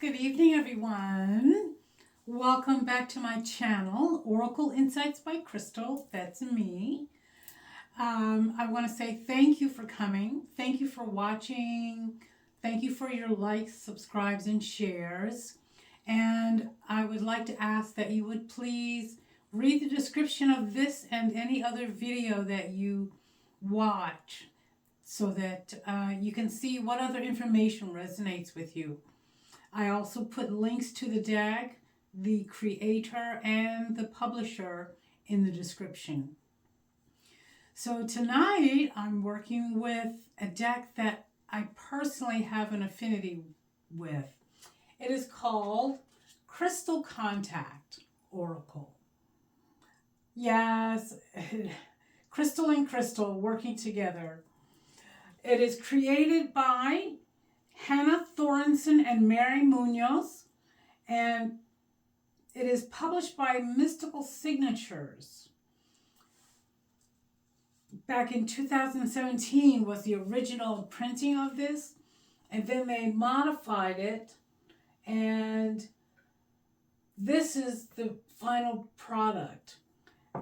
Good evening, everyone. Welcome back to my channel, Oracle Insights by Crystal. That's me. I want to say thank you for coming. Thank you for watching. Thank you for your likes, subscribes, and shares. And I would like to ask that you would please read the description of this and any other video that you watch so that you can see what other information resonates with you. I also put links to the deck, the creator, and the publisher in the description. So tonight I'm working with a deck that I personally have an affinity with. It is called Crystal Contact Oracle. Yes, crystal and crystal working together. It is created by Hannah Thorenson and Mary Munoz, and it is published by Mystical Signatures. Back in 2017 was the original printing of this, and then they modified it, and this is the final product,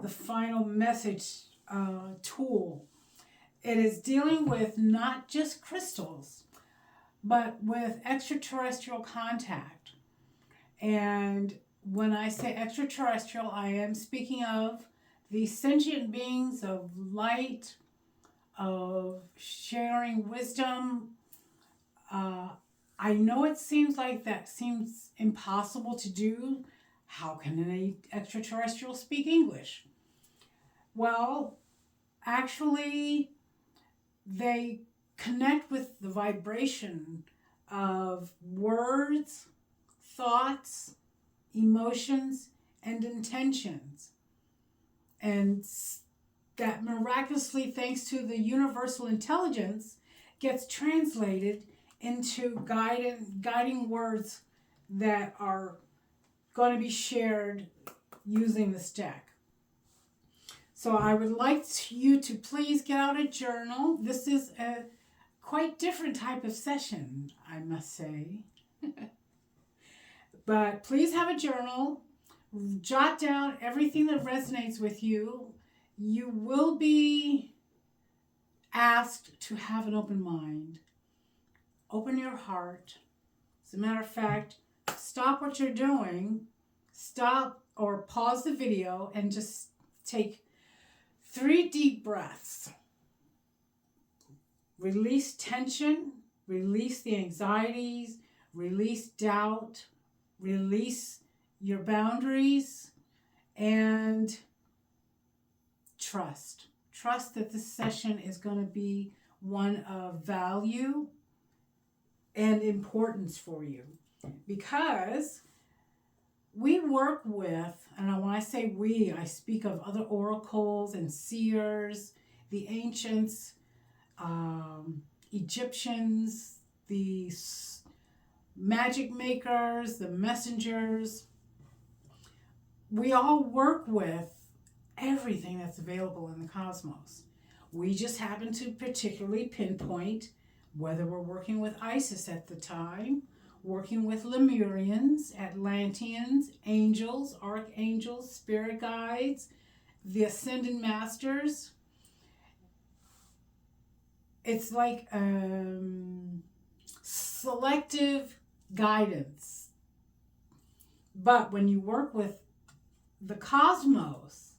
the final message tool. It is dealing with not just crystals, but with extraterrestrial contact. And when I say extraterrestrial, I am speaking of the sentient beings of light, of sharing wisdom. I know it seems like that seems impossible to do. How can an extraterrestrial speak English? Well, actually, they connect with the vibration of words, thoughts, emotions, and intentions. And that miraculously, thanks to the universal intelligence, gets translated into guiding words that are going to be shared using this deck. So I would like you to please get out a journal. This is a quite different type of session, I must say. But please have a journal. Jot down everything that resonates with you. You will be asked to have an open mind. Open your heart. As a matter of fact, stop what you're doing. Stop or pause the video and just take 3 deep breaths. Release tension, release the anxieties, release doubt, release your boundaries, and trust. Trust that this session is going to be one of value and importance for you. Because we work with, and when I say we, I speak of other oracles and seers, the ancients, Egyptians, the magic makers, the messengers. We all work with everything that's available in the cosmos. We just happen to particularly pinpoint whether we're working with Isis at the time, working with Lemurians, Atlanteans, angels, archangels, spirit guides, the ascended masters. It's like selective guidance. But when you work with the cosmos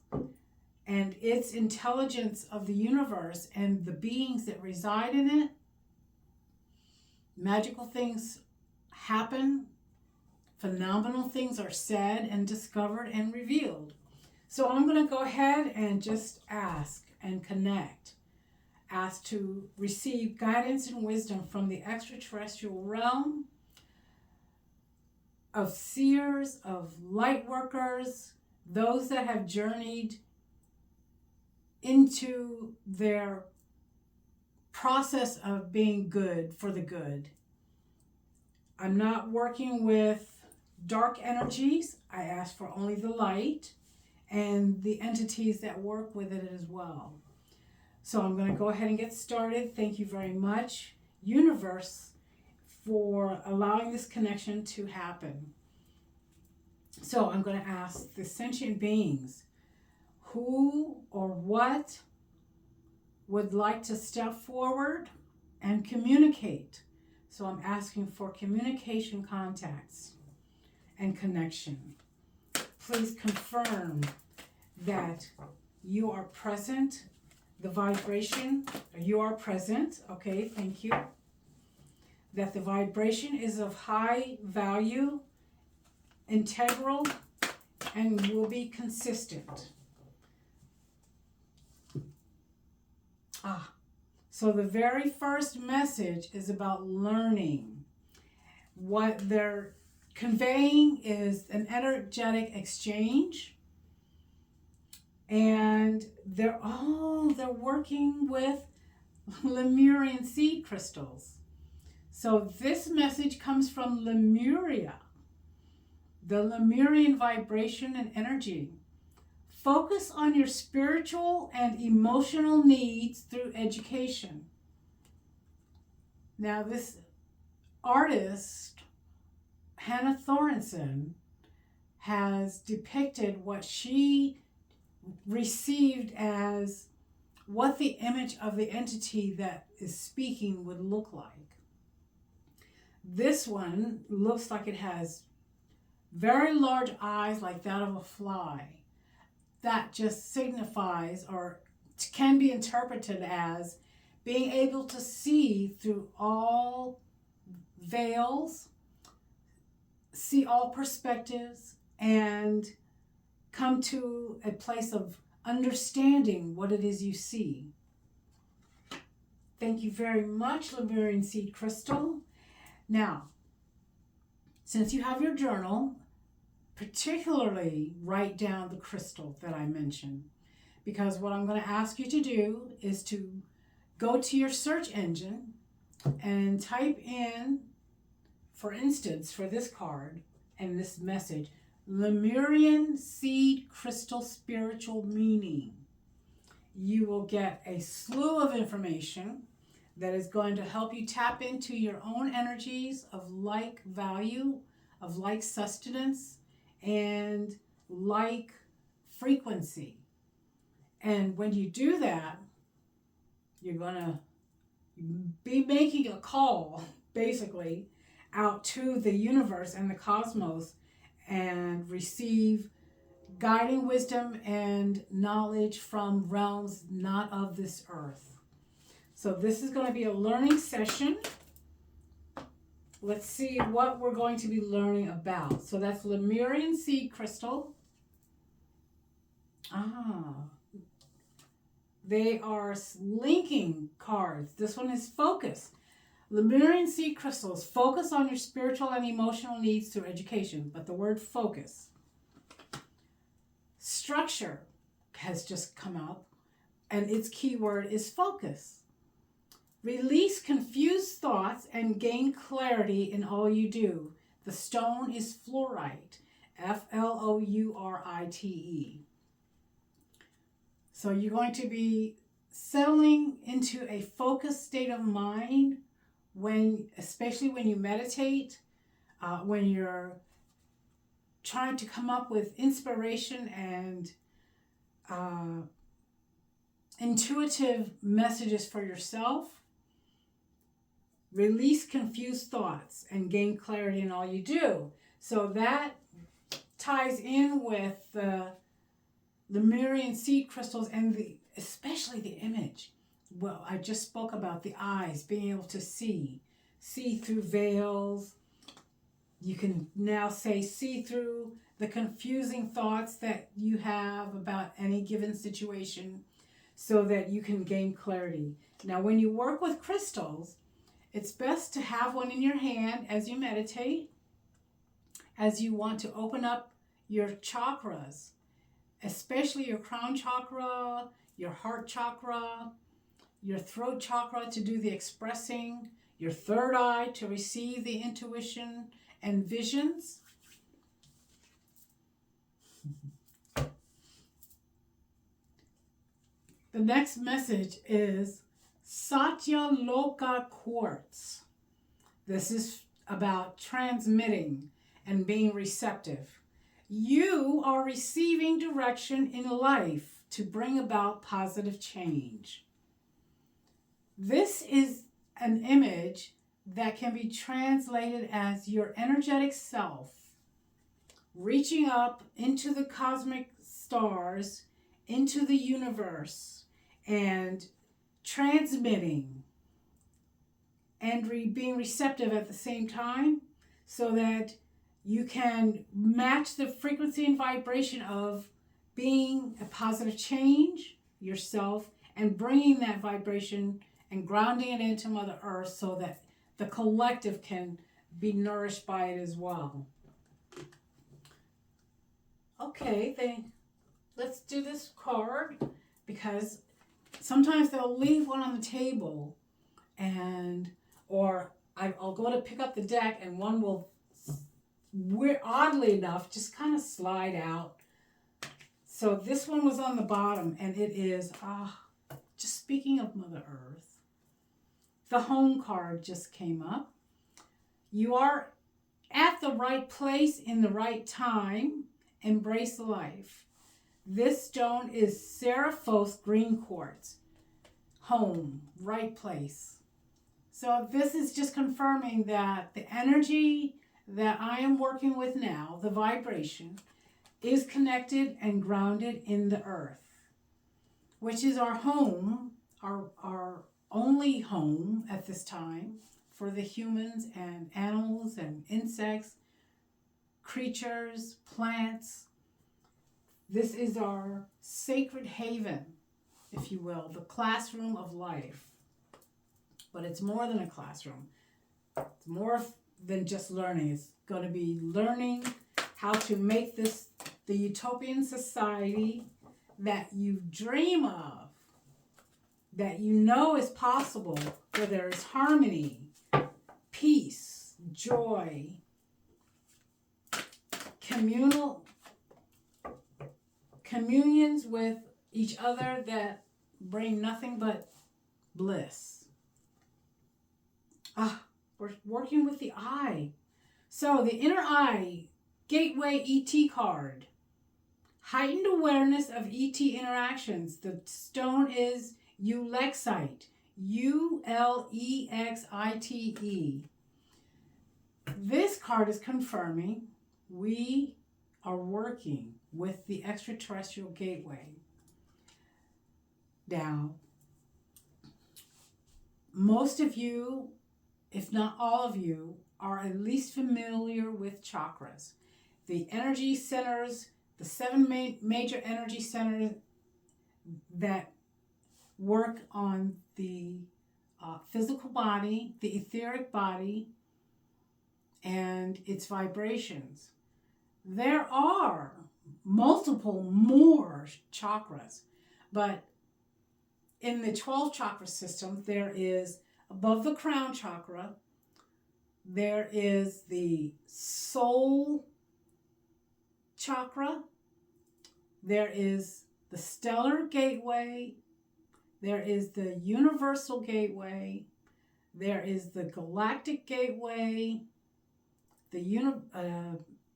and its intelligence of the universe and the beings that reside in it, magical things happen, phenomenal things are said and discovered and revealed. So I'm going to go ahead and just ask and connect. Ask to receive guidance and wisdom from the extraterrestrial realm of seers, of light workers, those that have journeyed into their process of being good for the good. I'm not working with dark energies. I ask for only the light and the entities that work with it as well. So I'm going to go ahead and get started. Thank you very much, universe, for allowing this connection to happen. So I'm going to ask the sentient beings who or what would like to step forward and communicate. So I'm asking for communication contacts and connection. Please confirm that you are present, the vibration, you are present, okay, thank you. That the vibration is of high value, integral, and will be consistent. So the very first message is about learning. What they're conveying is an energetic exchange, and they're working with Lemurian seed crystals. So this message comes from Lemuria, the Lemurian vibration and energy. Focus on your spiritual and emotional needs through education. Now, this artist, Hannah Thorenson, has depicted what she received as what the image of the entity that is speaking would look like. This one looks like it has very large eyes like that of a fly. That just signifies or can be interpreted as being able to see through all veils, see all perspectives, and come to a place of understanding what it is you see. Thank you very much, Lemurian Seed Crystal. Now, since you have your journal, particularly write down the crystal that I mentioned, because what I'm going to ask you to do is to go to your search engine and type in, for instance, for this card and this message, Lemurian Seed Crystal Spiritual Meaning. You will get a slew of information that is going to help you tap into your own energies of like value, of like sustenance, and like frequency. And when you do that, you're going to be making a call, basically, out to the universe and the cosmos and receive guiding wisdom and knowledge from realms not of this earth. So this is going to be a learning session. Let's see what we're going to be learning about. So that's Lemurian Seed Crystal. They are linking cards. This one is focus. Lemurian Seed Crystals focus on your spiritual and emotional needs through education, but the word focus. Structure has just come up, and its keyword is focus. Release confused thoughts and gain clarity in all you do. The stone is fluorite, Fluorite. So you're going to be settling into a focused state of mind especially when you meditate, when you're trying to come up with inspiration and intuitive messages for yourself. Release confused thoughts and gain clarity in all you do. So that ties in with the Lemurian seed crystals and especially the image. Well, I just spoke about the eyes, being able to see through veils. You can now say see through the confusing thoughts that you have about any given situation so that you can gain clarity. Now, when you work with crystals, it's best to have one in your hand as you meditate, as you want to open up your chakras, especially your crown chakra, your heart chakra, your throat chakra to do the expressing, your third eye to receive the intuition and visions. The next message is Satya Loka Quartz. This is about transmitting and being receptive. You are receiving direction in life to bring about positive change. This is an image that can be translated as your energetic self reaching up into the cosmic stars, into the universe, and transmitting and being receptive at the same time so that you can match the frequency and vibration of being a positive change yourself and bringing that vibration and grounding it into Mother Earth so that the collective can be nourished by it as well. Okay, let's do this card because sometimes they'll leave one on the table or I'll go to pick up the deck and one will, oddly enough, just kind of slide out. So this one was on the bottom and it is, just speaking of Mother Earth, the home card just came up. You are at the right place in the right time. Embrace life. This stone is Seraphos green quartz. Home, right place. So this is just confirming that the energy that I am working with now, the vibration, is connected and grounded in the earth, which is our home, our only home at this time for the humans and animals and insects, creatures, plants. This is our sacred haven, if you will, the classroom of life. But it's more than a classroom. It's more than just learning. It's going to be learning how to make this the utopian society that you dream of, that you know is possible, where there is harmony, peace, joy, communions with each other that bring nothing but bliss. We're working with the eye. So the inner eye, gateway ET card. Heightened awareness of ET interactions. The stone is Ulexite. Ulexite. This card is confirming we are working with the extraterrestrial gateway. Now, most of you, if not all of you, are at least familiar with chakras. The energy centers, the 7 major energy centers that work on the physical body, the etheric body, and its vibrations. There are multiple more chakras, but in the 12 chakra system, there is above the crown chakra, there is the soul chakra, there is the stellar gateway, there is the universal gateway, there is the galactic gateway,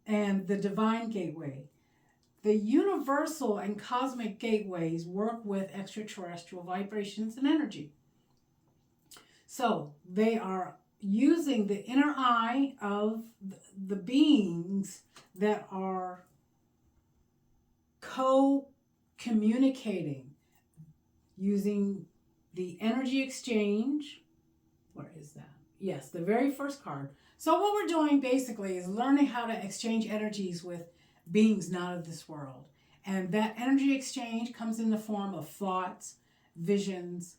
and the divine gateway. The universal and cosmic gateways work with extraterrestrial vibrations and energy. So they are using the inner eye of the beings that are co-communicating using the energy exchange. Where is that? Yes, the very first card. So what we're doing basically is learning how to exchange energies with beings not of this world. And that energy exchange comes in the form of thoughts, visions,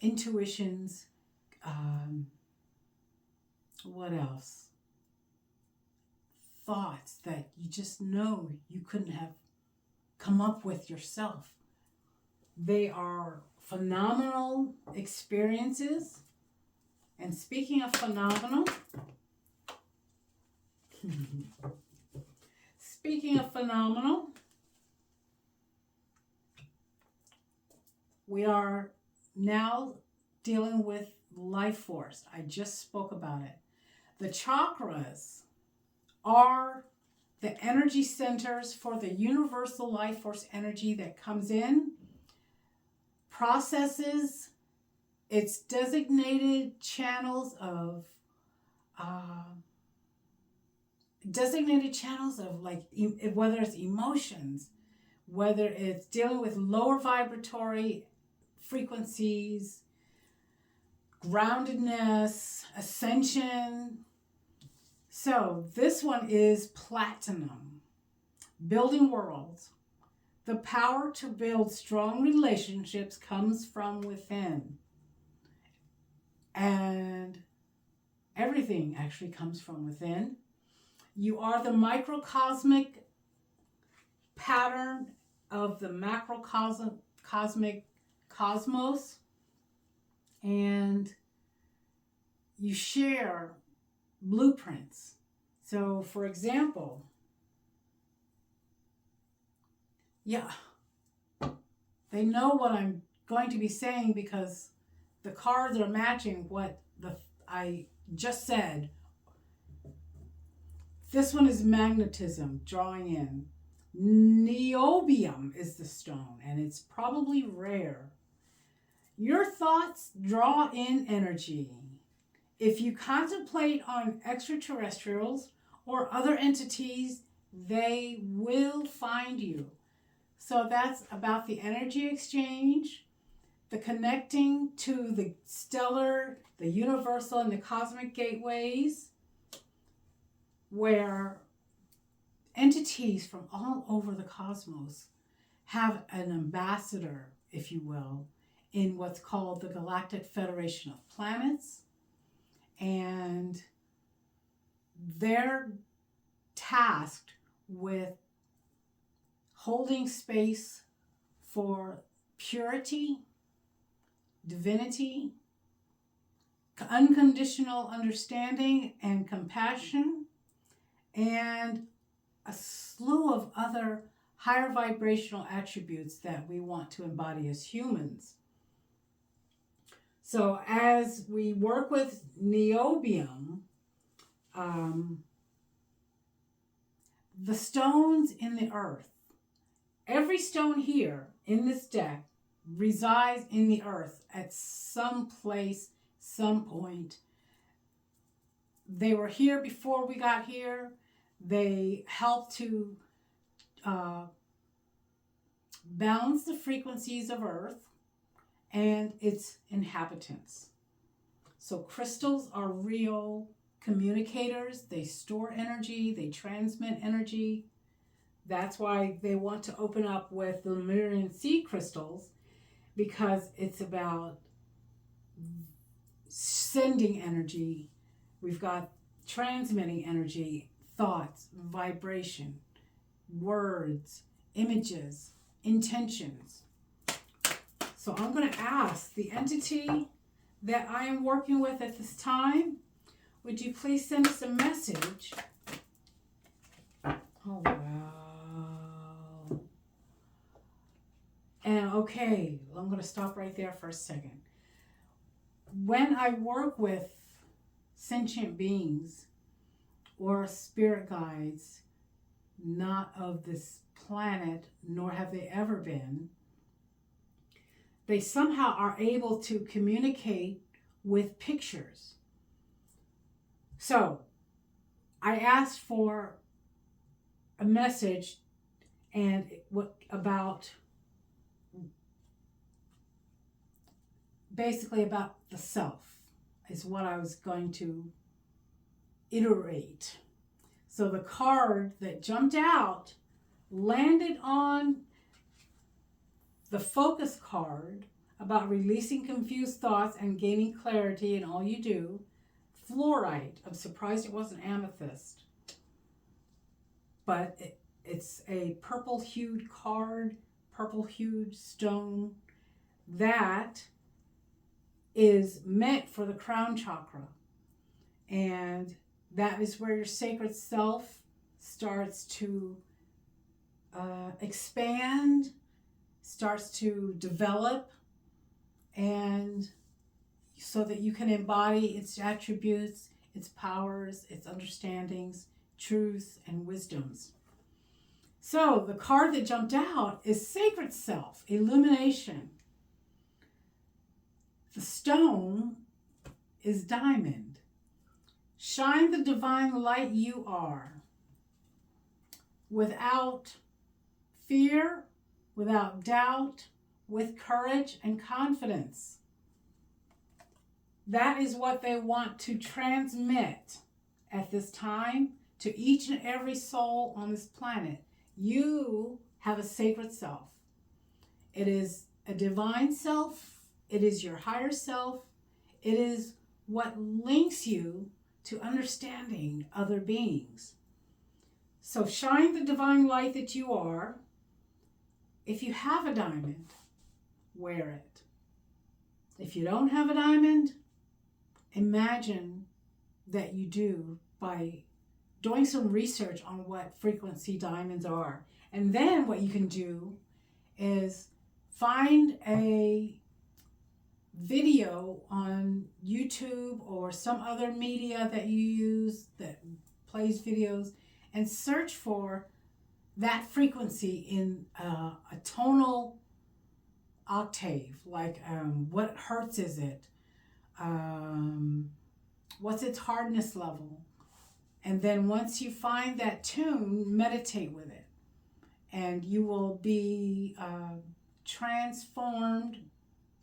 intuitions, what else? Thoughts that you just know you couldn't have come up with yourself. They are phenomenal experiences. And speaking of phenomenal, we are now dealing with life force. I just spoke about it. The chakras are the energy centers for the universal life force energy that comes in, processes its designated channels of like whether it's emotions, whether it's dealing with lower vibratory frequencies, groundedness, ascension. So this one is platinum, building worlds. The power to build strong relationships comes from within. And everything actually comes from within. You are the microcosmic pattern of the macrocosmic cosmos, and you share blueprints. So, for example, they know what I'm going to be saying because the cards are matching what I just said. This one is magnetism, drawing in. Niobium is the stone, and it's probably rare. Your thoughts draw in energy. If you contemplate on extraterrestrials or other entities, they will find you. So that's about the energy exchange, the connecting to the stellar, the universal, and the cosmic gateways, where entities from all over the cosmos have an ambassador, if you will, in what's called the Galactic Federation of Planets. And they're tasked with holding space for purity, divinity, unconditional understanding and compassion, and a slew of other higher vibrational attributes that we want to embody as humans. So as we work with niobium, the stones in the earth, every stone here in this deck resides in the earth at some place, some point. They were here before we got here. They help to balance the frequencies of Earth and its inhabitants. So crystals are real communicators. They store energy. They transmit energy. That's why they want to open up with the Lemurian sea crystals, because it's about sending energy. We've got transmitting energy, thoughts, vibration, words, images, intentions. So I'm going to ask the entity that I am working with at this time, would you please send us a message? Oh, wow. And okay, I'm going to stop right there for a second. When I work with sentient beings or spirit guides, not of this planet, nor have they ever been, they somehow are able to communicate with pictures. So I asked for a message and about basically about the self is what I was going to iterate. So the card that jumped out landed on the focus card about releasing confused thoughts and gaining clarity in all you do. Fluorite. I'm surprised it wasn't amethyst. But it's a purple-hued card, purple-hued stone that is meant for the crown chakra. And that is where your sacred self starts to expand, starts to develop, and so that you can embody its attributes, its powers, its understandings, truths, and wisdoms. So the card that jumped out is Sacred Self, Illumination. The stone is diamond. Shine the divine light you are, without fear, without doubt, with courage and confidence. That is what they want to transmit at this time to each and every soul on this planet. You have a sacred self. It is a divine self. It is your higher self. It is what links you to understanding other beings. So shine the divine light that you are. If you have a diamond, wear it. If you don't have a diamond, imagine that you do by doing some research on what frequency diamonds are. And then what you can do is find a video on YouTube or some other media that you use that plays videos, and search for that frequency in a tonal octave, like what hertz is it, what's its hardness level. And then once you find that tune, meditate with it, and you will be transformed.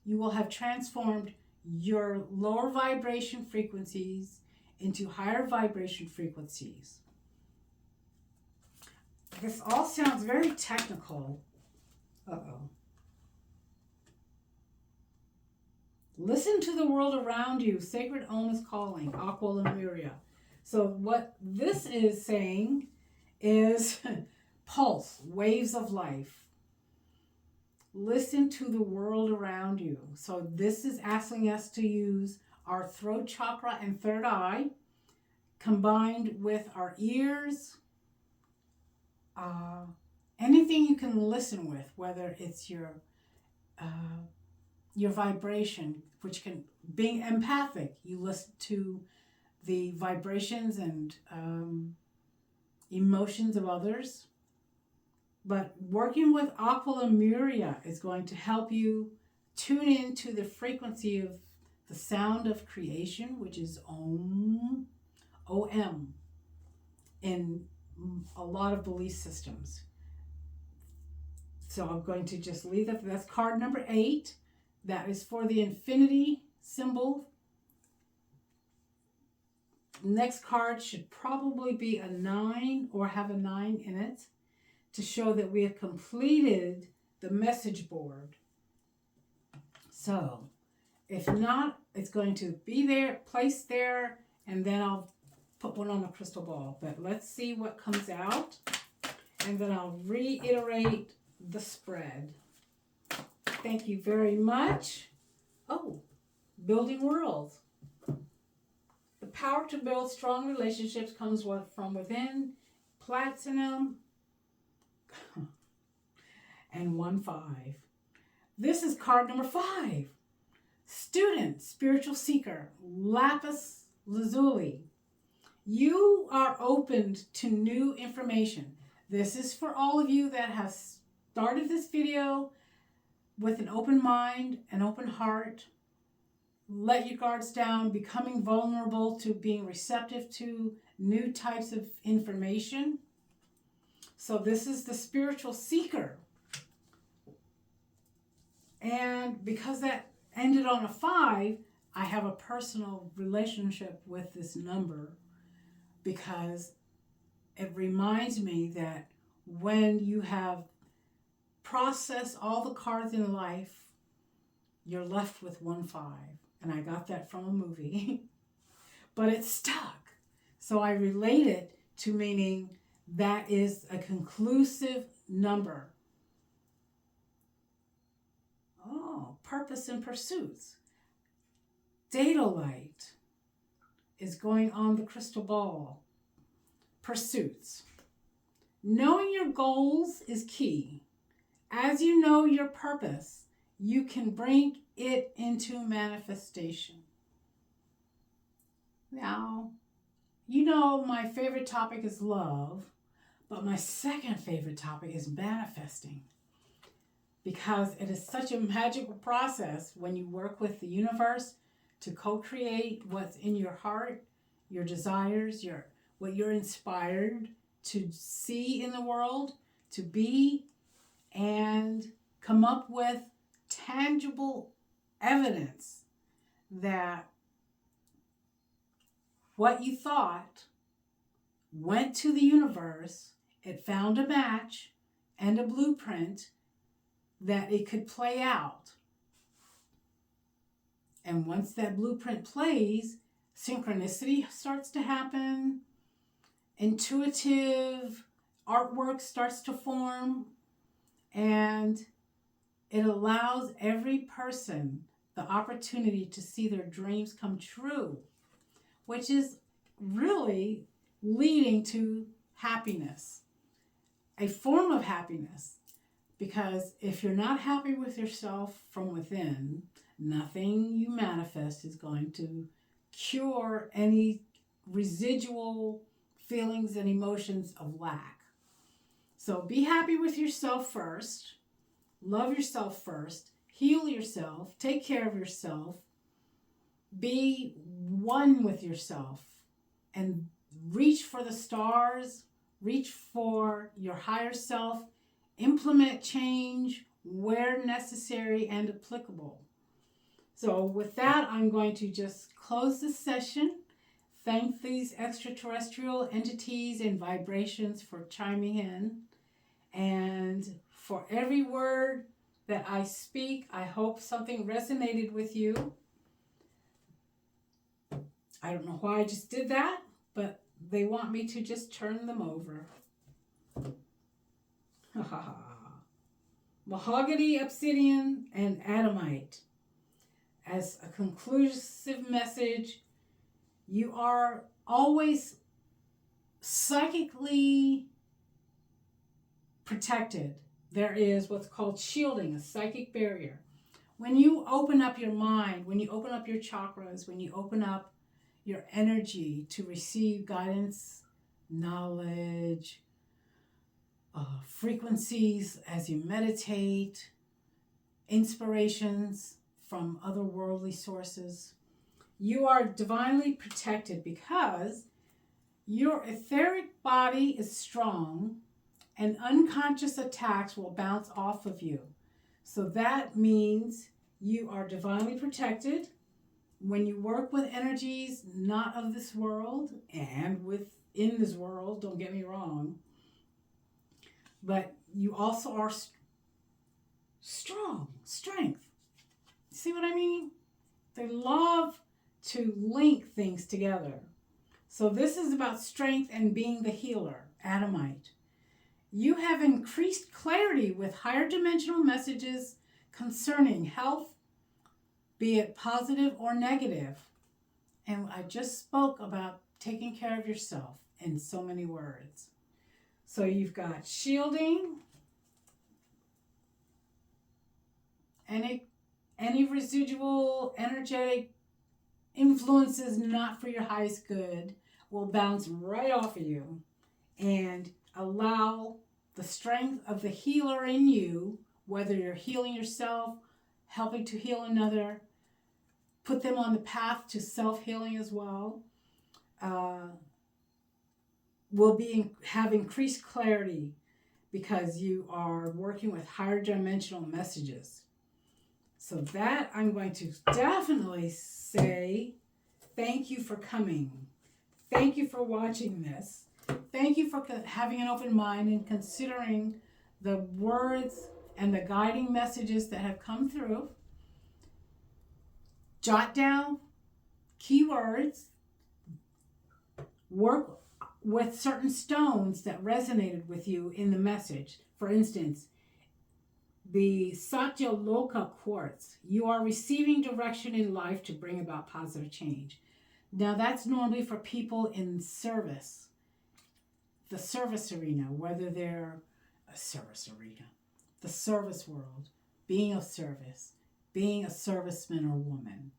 You will have transformed your lower vibration frequencies into higher vibration frequencies. This all sounds very technical. Uh-oh. Listen to the world around you. Sacred Om is calling. Aqua Lemuria. So what this is saying is pulse, waves of life. Listen to the world around you. So this is asking us to use our throat chakra and third eye combined with our ears. Anything you can listen with, whether it's your vibration, which can, being empathic, you listen to the vibrations and emotions of others. But working with Aqua Lemuria is going to help you tune into the frequency of the sound of creation, which is Om, O-M, in a lot of belief systems. So I'm going to just leave that. That's card number 8. That is for the infinity symbol. Next card should probably be a 9 or have a 9 in it to show that we have completed the message board. So if not, it's going to be there, placed there, and then I'll put one on the crystal ball. But let's see what comes out, and then I'll reiterate the spread. Thank you very much. Oh, building worlds. The power to build strong relationships comes from within. Platinum and 1-5. This is card number 5. Student, spiritual seeker, lapis lazuli. You are opened to new information. This is for all of you that have started this video with an open mind, an open heart. Let your guards down, becoming vulnerable to being receptive to new types of information. So this is the spiritual seeker. And because that ended on a 5, I have a personal relationship with this number, because it reminds me that when you have processed all the cards in life, you're left with 1-5. And I got that from a movie, but it stuck. So I relate it to meaning that is a conclusive number. Oh, purpose and pursuits. Data light is going on the crystal ball. Pursuits. Knowing your goals is key. As you know your purpose, you can bring it into manifestation. Now, You know, my favorite topic is love, but my second favorite topic is manifesting, because it is such a magical process when you work with the universe to co-create what's in your heart, your desires, what you're inspired to see in the world, to be, and come up with tangible evidence that what you thought went to the universe, it found a match and a blueprint that it could play out. And once that blueprint plays, synchronicity starts to happen, intuitive artwork starts to form, and it allows every person the opportunity to see their dreams come true, which is really leading to happiness, a form of happiness. Because if you're not happy with yourself from within, nothing you manifest is going to cure any residual feelings and emotions of lack. So be happy with yourself first. Love yourself first. Heal yourself. Take care of yourself. Be one with yourself. And reach for the stars. Reach for your higher self. Implement change where necessary and applicable. So with that, I'm going to just close this session. Thank these extraterrestrial entities and vibrations for chiming in. And for every word that I speak, I hope something resonated with you. I don't know why I just did that, but they want me to just turn them over. Mahogany, obsidian, and adamite. As a conclusive message, you are always psychically protected. There is what's called shielding, a psychic barrier. When you open up your mind, when you open up your chakras, when you open up your energy to receive guidance, knowledge, frequencies as you meditate, inspirations from otherworldly sources, you are divinely protected because your etheric body is strong and unconscious attacks will bounce off of you. So that means you are divinely protected. When you work with energies not of this world and within this world, don't get me wrong, but you also are strength. See what I mean? They love to link things together. So this is about strength and being the healer, Adamite. You have increased clarity with higher dimensional messages concerning health, be it positive or negative. And I just spoke about taking care of yourself in so many words. So you've got shielding, any residual energetic influences not for your highest good will bounce right off of you, and allow the strength of the healer in you, whether you're healing yourself, helping to heal another, put them on the path to self-healing as well, will have increased clarity because you are working with higher dimensional messages. So that I'm going to definitely say thank you for coming. Thank you for watching this. Thank you for having an open mind and considering the words and the guiding messages that have come through. Jot down keywords. Work with certain stones that resonated with you in the message. For instance, the Satyaloka quartz. You are receiving direction in life to bring about positive change. Now that's normally for people in service, the service arena, whether they're a service arena, the service world, being of service, being a serviceman or woman.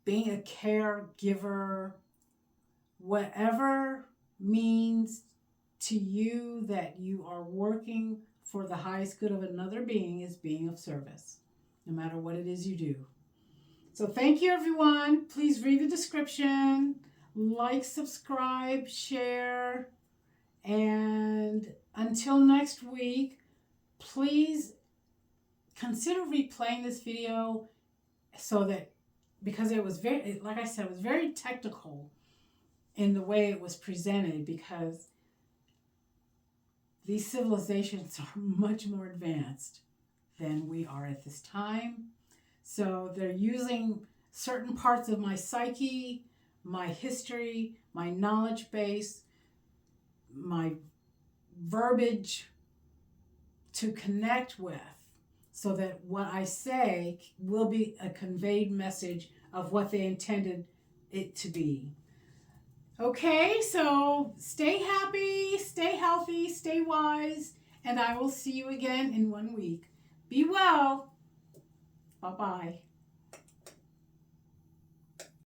being a caregiver, whatever means to you that you are working for the highest good of another being is being of service, no matter what it is you do. So thank you, everyone. Please read the description, like, subscribe, share, and until next week, please consider replaying this video so that, because it was very, like I said, it was very technical in the way it was presented, because these civilizations are much more advanced than we are at this time. So they're using certain parts of my psyche, my history, my knowledge base, my verbiage to connect with, so that what I say will be a conveyed message of what they intended it to be. Okay, so stay happy, stay healthy, stay wise, and I will see you again in 1 week. Be well. Bye-bye.